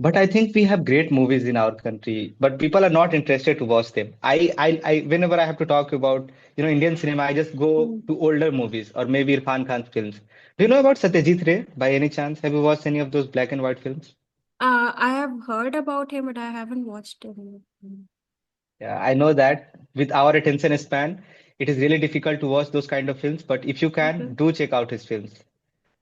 But I think we have great movies in our country, but people are not interested to watch them. Whenever I have to talk about, Indian cinema, I just go Hmm. to older movies or maybe Irfan Khan's films. Do you know about Satyajit Ray by any chance? Have you watched any of those black and white films? I have heard about him, but I haven't watched him. Yeah, I know that with our attention span, it is really difficult to watch those kind of films, but if you Okay. can, do check out his films.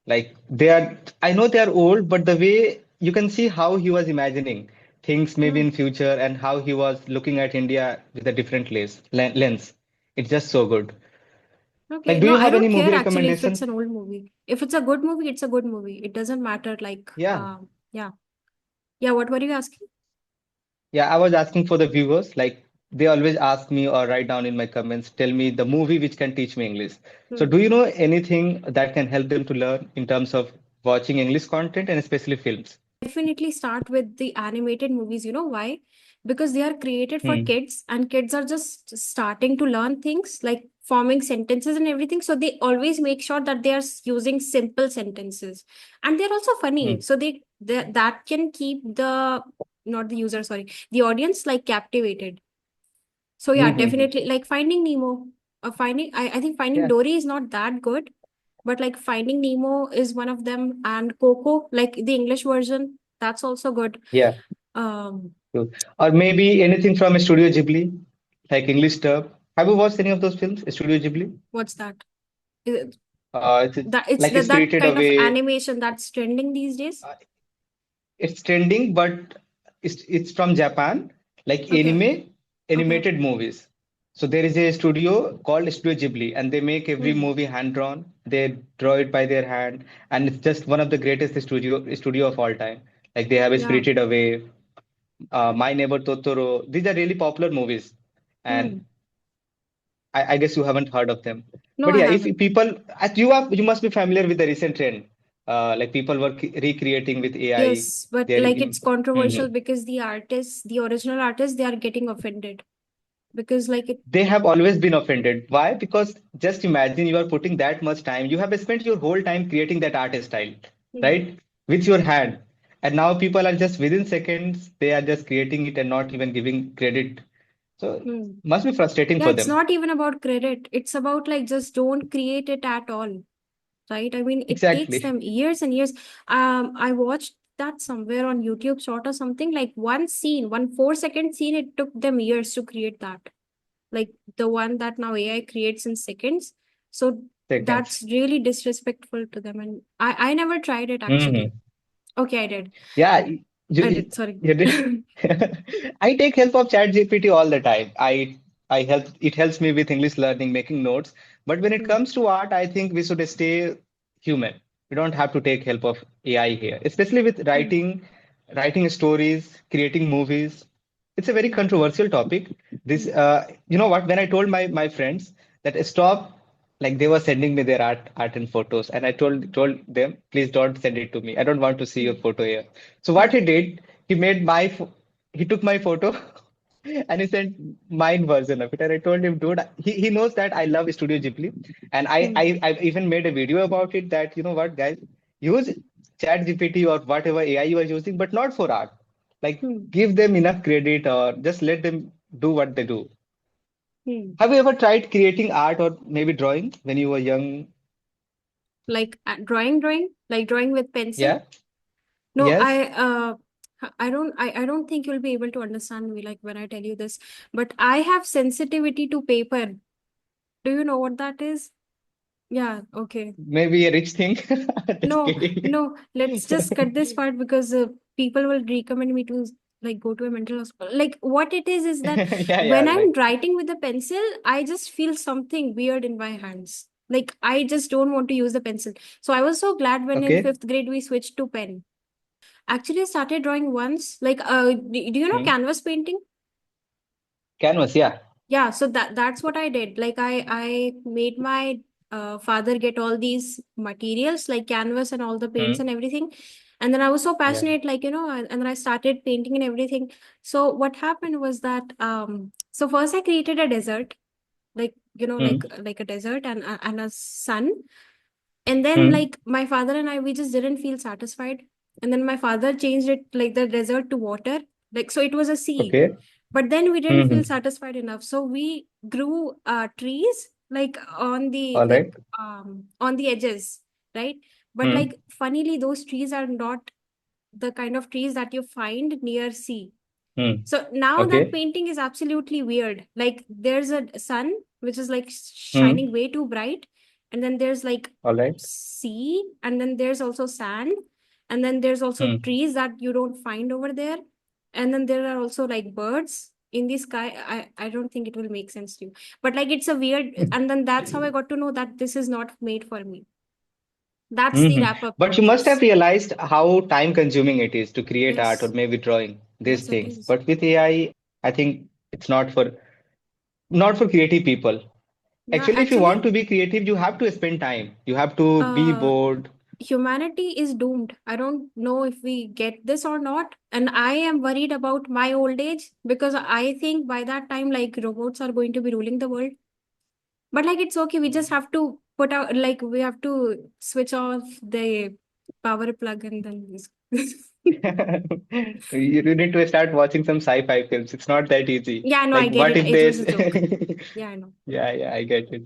Like they are, I know they are old, but the way you can see how he was imagining things maybe Hmm. in future and how he was looking at India with a different lens. It's just so good. Okay. Like, do No, you I have any don't movie care actually if it's recommendation? an old movie. If it's a good movie, it's a good movie. It doesn't matter. Like, Yeah. yeah. Yeah, what were you asking? Yeah, I was asking for the viewers. Like, they always ask me or write down in my comments, tell me the movie which can teach me English. So, Hmm. do you know anything that can help them to learn in terms of watching English content and especially films? Definitely start with the animated movies. You know why? Because they are created for Hmm. kids, and kids are just starting to learn things like forming sentences and everything. So they always make sure that they are using simple sentences, and they're also funny. Hmm. So that can keep the not the user, sorry, the audience like captivated. So Hmm. yeah, Hmm. Hmm. definitely like Finding Nemo. I think Finding Yeah. Dory is not that good, but like Finding Nemo is one of them, and Coco, like the English version, that's also good. Yeah. Um, True. Or maybe anything from Studio Ghibli, like English dub. Have you watched any of those films, Studio Ghibli? what's that? Is it, It's that it's like that Spirited kind of Away. animation that's trending these days? Uh, it's trending, but it's from Japan, like Okay. Okay. animated movies. So there is a studio called Studio Ghibli, and they make every Hmm. movie hand drawn. They draw it by their hand, and it's just one of the greatest studio of all time. Like they have a Yeah. Spirited Away, My Neighbor Totoro. These are really popular movies, and Hmm. I guess you haven't heard of them. No, But I yeah, if haven't. people, as you must be familiar with the recent trend. Like people were recreating with AI. Yes, but They're like it's controversial Mhm. because the artists, the original artists, they are getting offended because like it. They have always been offended. Why? Because just imagine you are putting that much time. You have spent your whole time creating that art style, Hmm. right? With your hand. And now people are just within seconds, they are just creating it and not even giving credit. So Hmm. must be frustrating Yeah, for it's them. not even about credit. It's about like just don't create it at all, right? I mean, it takes Exactly. them years and years. I watched that somewhere on YouTube short or something. Like one scene, one 4 second scene, it took them years to create that. Like the one that now AI creates in seconds. So Seconds. that's really disrespectful to them. And I never tried it actually. Hmm. Okay, I did. Yeah, I you, did. Sorry. you did. I take help of ChatGPT all the time. I help it helps me with English learning, making notes. But when it Hmm. comes to art, I think we should stay human. We don't have to take help of AI here, especially with Hmm. writing stories, creating movies. It's a very controversial topic. This, Hmm. you know what? When I told my friends that stop, like they were sending me their art and photos, and I told them, please don't send it to me. I don't want to see your Hmm. photo here. So what Hmm. he did, he took my photo and he sent mine version of it. And I told him, dude, he knows that I love Studio Ghibli, and Hmm. I even made a video about it. That you know what, guys, use Chat GPT or whatever AI you are using, but not for art. Like Hmm. give them enough credit or just let them do what they do. Hmm. Have you ever tried creating art or maybe drawing when you were young? Like like drawing with pencil. Yeah. No, Yes. I don't think you'll be able to understand me like when I tell you this, but I have sensitivity to paper. Do you know what that is? Yeah, okay. Maybe a rich thing. Just No, kidding. no, let's just cut this part because people will recommend me to like go to a mental hospital. Like what it is that Yeah, yeah, when I'm like writing with a pencil, I just feel something weird in my hands. Like I just don't want to use the pencil. So I was so glad when in okay. fifth grade we switched to pen. Actually, I started drawing once. Like, do you know Hmm. canvas painting? Canvas, yeah. Yeah, so that's what I did. Like, I made my father get all these materials like canvas and all the paints Hmm. and everything, and then I was so Yeah. passionate, like and then I started painting and everything. So what happened was that so first I created a desert, like Hmm. like a desert and a sun, and then Hmm. like my father and I we just didn't feel satisfied. And then my father changed it like the desert to water. Like, so it was a sea. Okay. But then we didn't feel Mm-hmm. satisfied enough. So we grew trees like All right. on the edges, right? But Hmm. like funnily, those trees are not the kind of trees that you find near sea. Hmm. So now that Okay. painting is absolutely weird. Like there's a sun which is like Hmm. shining way too bright, and then there's like All right. sea, and then there's also sand, and then there's also Hmm. trees that you don't find over there, and then there are also like birds in the sky. I don't think it will make sense to you, but like it's a weird, and then that's how I got to know that this is not made for me. That's the Hmm. wrap up But of you must have this. realized how time consuming it is to create art or Yes, maybe drawing these yes, it things. is. But with I think it's not for creative people. Yeah, Actually, if you actually, want to be creative, you have to spend time. You have to be uh, bored. humanity is doomed. I don't know if we get this or not. And I am worried about my old age because I think by that time, like robots are going to be ruling the world. But like it's okay. We just have to put out, like, we have to switch off the power plug and then You need to start watching some sci-fi films. It's not that easy. yeah, no, I Like, get what it. if It was a there's joke. Yeah, I know. Yeah, yeah, I get it.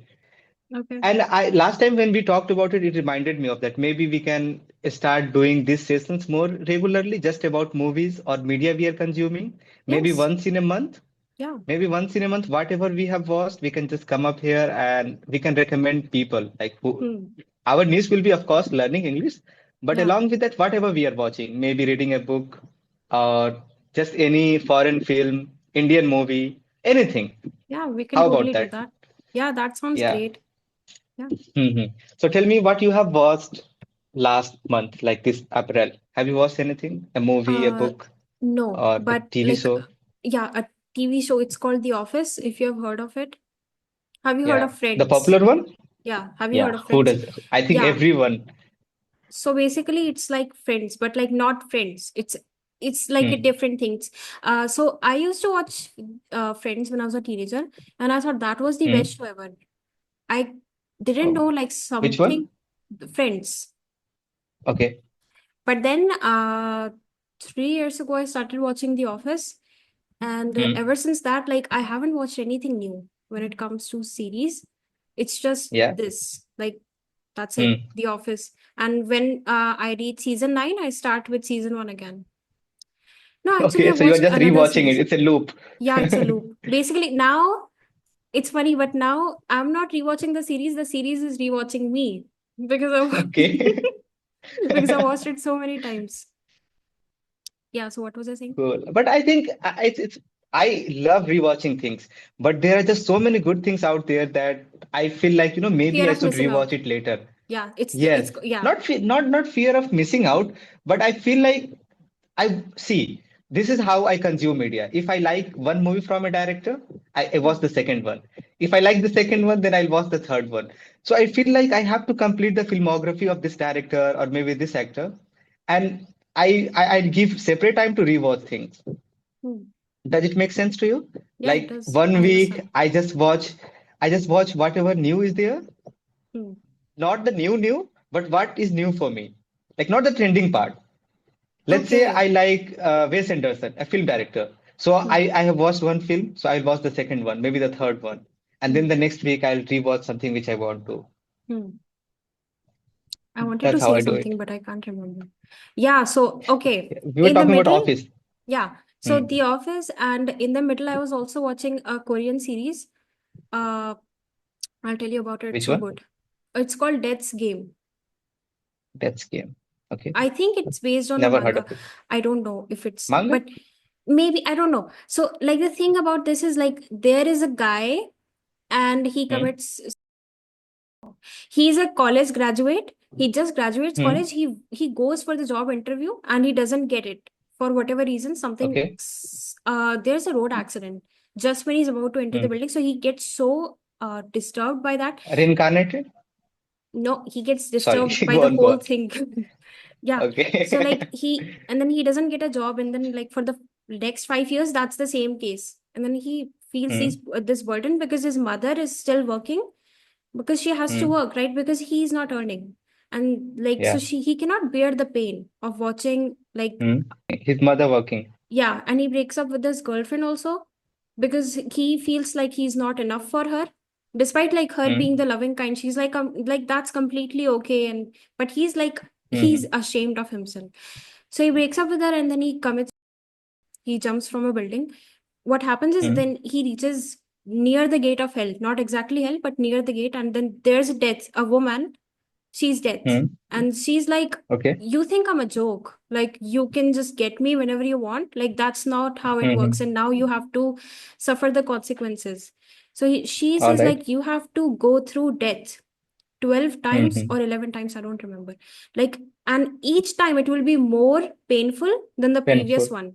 Okay. And I last time when we talked about it, it reminded me of that. Maybe we can start doing these sessions more regularly, just about movies or media we are consuming. Maybe Yes. once in a month. Yeah. Maybe once in a month, whatever we have watched, we can just come up here and we can recommend people. Like who, Hmm. our niche will be, of course, learning English, but Yeah. along with that, whatever we are watching, maybe reading a book or just any foreign film, Indian movie, anything. Yeah, we can How about totally do that? that. Yeah, that sounds Yeah. great. Yeah. Hmm. So tell me what you have watched last month, like this April. Have you watched anything? A movie, a Uh, book, no, or a but TV like, show? yeah, a TV show. It's called The Office. If you have heard of it, have you heard Yeah. of The Friends? popular one? Yeah, have you heard Yeah. of Who Friends? does? I think Yeah. everyone. So basically, it's like Friends, but like not Friends. It's like a Hmm. different things. So I used to watch Friends when I was a teenager, and I thought that was the Hmm. best show ever. I didn't know Oh. like Which something one? Friends. Okay. But then 3 years ago, I started watching The Office. And Hmm. ever since that, like, I haven't watched anything new when it comes to series. It's just Yeah. this, like, that's it, Hmm. The Office. And when I reach season 9, I start with season 1 again. No, actually, I Okay. So you are watched just another rewatching it. series. It's a loop. Yeah, it's a loop. Basically, now it's funny, but now I'm not rewatching the series is rewatching me because I Okay. because I watched it so many times. Yeah, so what was I saying? Cool. But I think it's I love rewatching things, but there are just so many good things out there that I feel like, maybe Fear I of should missing rewatch out. it later. Yeah, Yes. yeah. Not fear of missing out, but I feel like I see this is how I consume media. If I like one movie from a director, I watch Hmm. the second one. If I like the second one, then I'll watch the third one. So I feel like I have to complete the filmography of this director or maybe this actor, and I give separate time to rewatch things. Hmm. Does it make sense to you? Yeah, it Like does. one I week, understand. I just watch whatever new is there, Hmm. not the new, but what is new for me. Like not the trending part. Let's say Okay. I like Wes Anderson, a film director. So I, Hmm. I have watched one film, so I'll watch the second one, maybe the third one. And then Hmm. the next week I'll rewatch something which I want to. Hmm. I wanted to That's how say I do it. something, but I can't remember. Yeah, so okay. We were In the talking about middle, Office. yeah. So Hmm. The Office, and in the middle, I was also watching a Korean series. Uh, I'll tell you about it. It's Which so one? good. It's called Death's Game. That's game. Okay. I think it's based on a Never heard manga. of it. I don't know if it's, Manga? but maybe I don't know. So, like the thing about this is like there is a guy and he Hmm. commits. He's a college graduate. He just graduates Hmm. college. He goes for the job interview and he doesn't get it for whatever reason. Something. Okay. There's a road accident just when he's about to enter the Hmm. building. So he gets so disturbed by that. Reincarnated? No, he gets Sorry, disturbed by go the on, go whole on. thing. Yeah. So like Okay. and then he doesn't get a job, and then like for the next 5 years, that's the same case. And then he feels Hmm. this burden because his mother is still working because she has to Hmm. work, right? Because he's not earning. And like, so Yeah. he cannot bear the pain of watching, like, Hmm. His mother working. yeah, and he breaks up with his girlfriend also because he feels like he's not enough for her. Despite like her being the Hmm. loving kind, she's like that's completely okay. And but he's like he's Hmm. ashamed of himself. So he breaks up with her and then he commits. He jumps from a building. What happens is Hmm. then he reaches near the gate of hell, not exactly hell, but near the gate, and then there's death. A woman, she's death, Hmm. and she's like, Okay. you think I'm a joke, like you can just get me whenever you want, like that's not how it works, Hmm. and now you have to suffer the consequences. So she All says right. like you have to go through death 12 times Hmm. or 11 times, I don't remember, like, and each time it will be more painful than the previous Painful. one.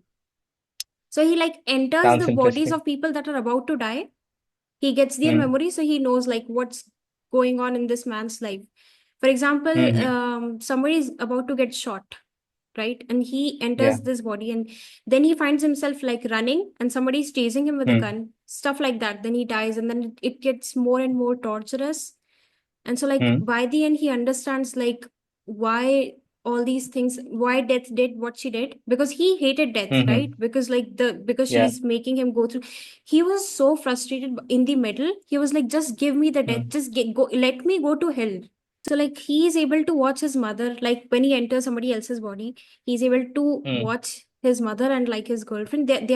So he like enters the Sounds bodies interesting. of people that are about to die. He gets their Hmm. memory, so he knows like what's going on in this man's life. For example, Hmm. somebody is about to get shot, right? And he Yeah. enters this body, and then he finds himself like running, and somebody's chasing him with a Hmm. gun, stuff like that. Then he dies, and then it gets more and more torturous. And so like Hmm. by the end he understands like why all these things, why death did what she did, because he hated death, right? Hmm. Because like the because Yeah. she's making him go through. He was so frustrated in the middle. He was like, just give me the death, Hmm. just go, let me go to hell. So like he is able to watch his mother, like when he enters somebody else's body, he's able to Hmm. watch his mother and like his girlfriend. They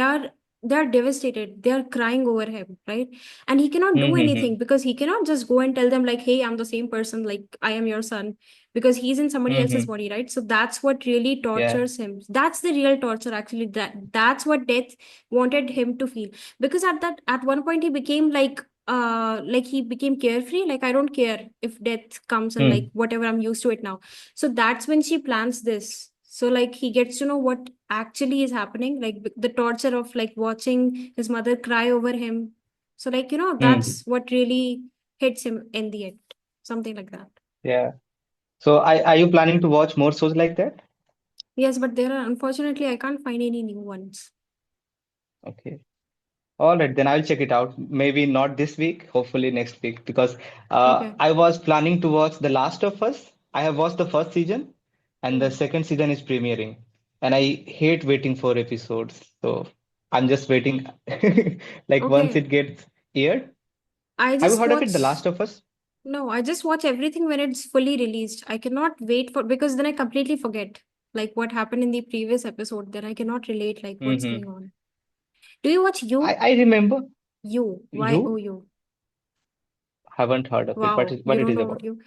are devastated. They are crying over him, right? And he cannot do Hmm. anything because he cannot just go and tell them like, hey, I'm the same person, like I am your son, because he's in somebody else's Hmm. body, right? So that's what really Yeah. tortures him. That's the real torture actually. That's what death wanted him to feel. Because at one point he became like he became carefree, like I don't care if death comes and like Hmm. whatever, I'm used to it now. So that's when she plans this. So like he gets to know what actually is happening, like the torture of like watching his mother cry over him. So like Hmm. that's what really hits him in the end, something like that. Yeah. So, are you planning to watch more shows like that? Yes, but there are, unfortunately, I can't find any new ones. Okay. All right, then I'll check it out. Maybe not this week, hopefully next week, because Okay. I was planning to watch The Last of Us. I have watched the first season, and the Hmm. second season is premiering. And I hate waiting for episodes. So I'm just waiting, like once Okay. it gets aired. I Have you just heard of it, The watch Last of Us? No, I just watch everything when it's fully released. I cannot wait for, because then I completely forget like what happened in the previous episode. Then I cannot relate like what's going Mm-hmm. on. Do you watch I remember you You? haven't heard of it, Wow, what you it don't is know about about. You.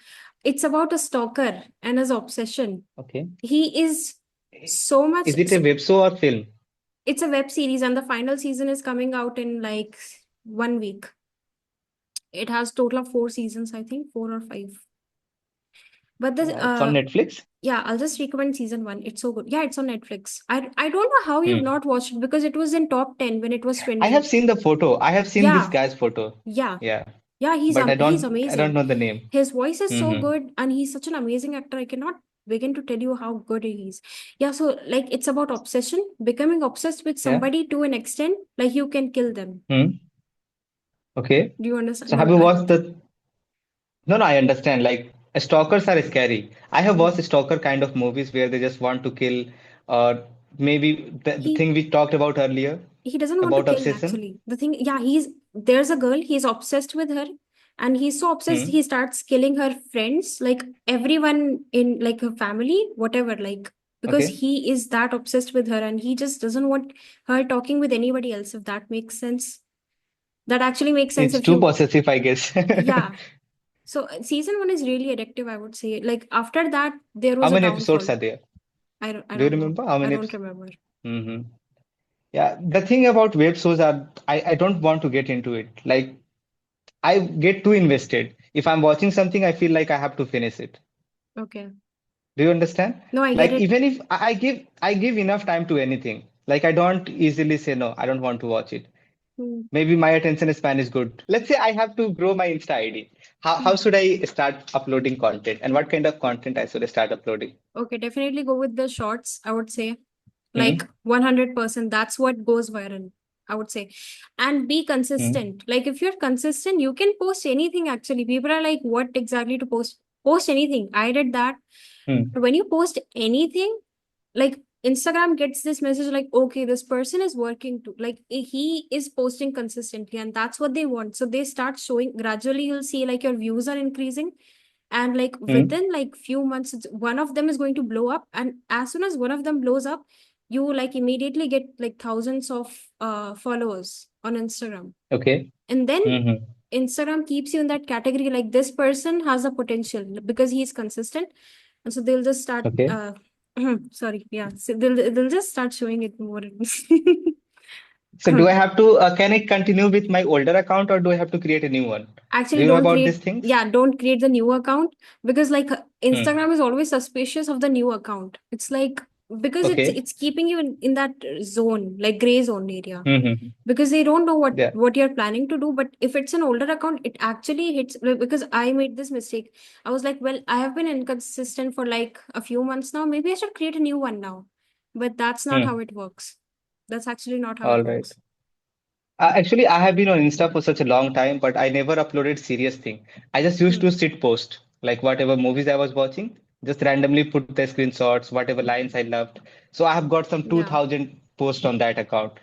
It's about a stalker and his obsession. Okay. He is so much. Is it a web show or film? It's a web series, and the final season is coming out in like 1 week. It has total of 4 seasons, I think, 4 or 5. But this, It's on Netflix. yeah, I'll just recommend season one. It's so good. Yeah, it's on Netflix. I don't know how you've Hmm. not watched it because it was in top 10 when it was I have trending. seen the photo. I have seen this Yeah, guy's photo. yeah, Yeah, yeah. but He's I don't amazing. know the name. His voice is so Mm-hmm. good, and he's such an amazing actor. I cannot begin to tell you how good he is. Yeah, so like it's about obsession, becoming obsessed with Yeah. somebody to an extent like you can kill them. Hmm. Okay. Do you understand? So have No, you I watched don't. the? No, no, I understand. Like stalkers are scary. I have Hmm. watched stalker kind of movies where they just want to kill, or maybe the He thing we talked about earlier he doesn't want to about kill obsession. actually. The thing, yeah, there's a girl, he's obsessed with her, and he's so obsessed Hmm. he starts killing her friends, like everyone in like her family, whatever, like because Okay. he is that obsessed with her and he just doesn't want her talking with anybody else, if that makes sense. That actually makes sense It's if too you, possessive, I guess. yeah. So season one is really addictive, I would say. Like after that, there How was a many episodes downfall. are there? I Do you don't know. remember how I many don't episodes? remember. Hmm. Yeah, the thing about web shows are I don't want to get into it. Like I get too invested. If I'm watching something, I feel like I have to finish it. Okay. Do you understand? No, I get Like it. even if I give enough time to anything, like I don't easily say no, I don't want to watch it. Hmm. Maybe my attention span is good. Let's say I have to grow my Insta ID. How Hmm. should I start uploading content and what kind of content I should start uploading? Okay, definitely go with the shorts, I would say. Like Hmm? 100%, that's what goes viral, I would say. And be Hmm? consistent. Like if you're consistent, you can post anything actually. People are like, what exactly to post? post anything. I did that. Hmm. When you post anything, like Instagram gets this message like, okay, this person is working to, like, he is posting consistently, and that's what they want. So they start showing gradually. You'll see like your views are increasing, and like Hmm. within like few months, one of them is going to blow up, and as soon as one of them blows up, you like immediately get like thousands of followers on Instagram, Okay. and then Hmm. Instagram keeps you in that category, like this person has a potential because he's consistent. And so they'll just start Okay. sorry, yeah, so they'll just start showing it more. So do I have to, can I continue with my older account or do I have to create a new one? Do Actually, you know don't about create, these things? yeah, don't create the new account, because like Hmm. Instagram is always suspicious of the new account. It's like, because Okay. it's keeping you in that zone, like gray zone area, Hmm. because they don't know Yeah. what you're planning to do. But if it's an older account, it actually hits, like, because I made this mistake. I was like, well, I have been inconsistent for like a few months now, maybe I should create a new one now. But that's not how Hmm. it works. That's actually not how All it right. works. Actually, I have been on Insta for such a long time, but I never uploaded serious thing. I just used Hmm. to sit post, like whatever movies I was watching, just randomly put the screenshots, whatever lines I loved. So I have got some Yeah. 2000 posts on that account.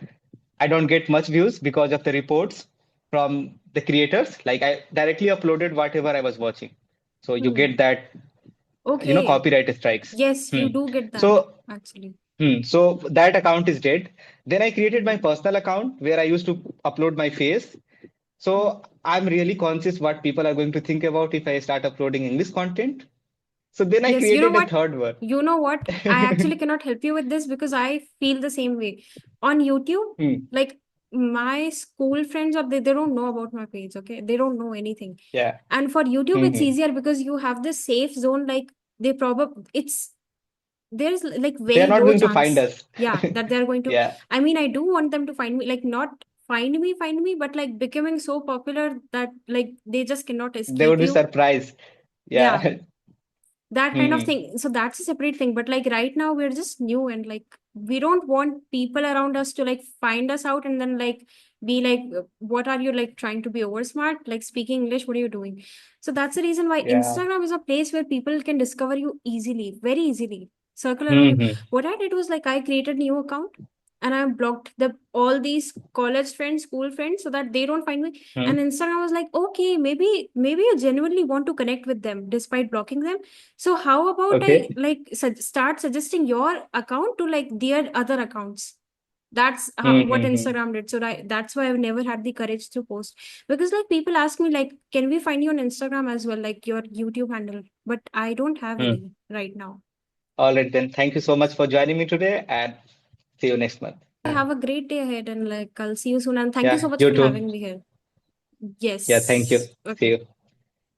I don't get much views because of the reports from the creators. Like I directly uploaded whatever I was watching. So you Hmm. get that, Okay. copyright strikes. Yes, you Hmm. do get that So actually. So that account is dead. Then I created my personal account where I used to upload my face. Hmm. So I'm really conscious what people are going to think about if I start uploading English content. So then I Yes, you know created a what? third one. You know what? I actually cannot help you with this because I feel the same way. On YouTube, Hmm. like my school friends, or they don't know about my page, okay? They don't know anything. Yeah. And for YouTube, it's Hmm. easier because you have this safe zone. Like they probably, it's, there's like They are very not low going to find chance, us. yeah, that they're going to. Yeah. I mean, I do want them to find me, like not find me, but like becoming so popular that like they just cannot They escape would be you. surprised. Yeah, Yeah. that kind of Hmm. thing. So that's a separate thing, but like right now we're just new, and like we don't want people around us to like find us out and then like be like, what are you like trying to be over smart, like speaking English, what are you doing? So that's the reason why Yeah. Instagram is a place where people can discover you easily, very easily, circle around you. Hmm. What I did was like I created new account, and I blocked the all these college friends, school friends, so that they don't find me. And Hmm. Instagram was like, okay, maybe you genuinely want to connect with them despite blocking them. So how about I Okay. like start suggesting your account to like their other accounts? That's how, what Hmm. Instagram did. So that's why I've never had the courage to post, because like people ask me like, can we find you on Instagram as well, like your YouTube handle? But I don't have Hmm. any right now. All right then. Thank you so much for joining me today and see you next month. Have a great day ahead, and like I'll see you soon. And thank you Yeah. so much You for too. having me here. Yeah. Thank you. Yes. See Okay. you.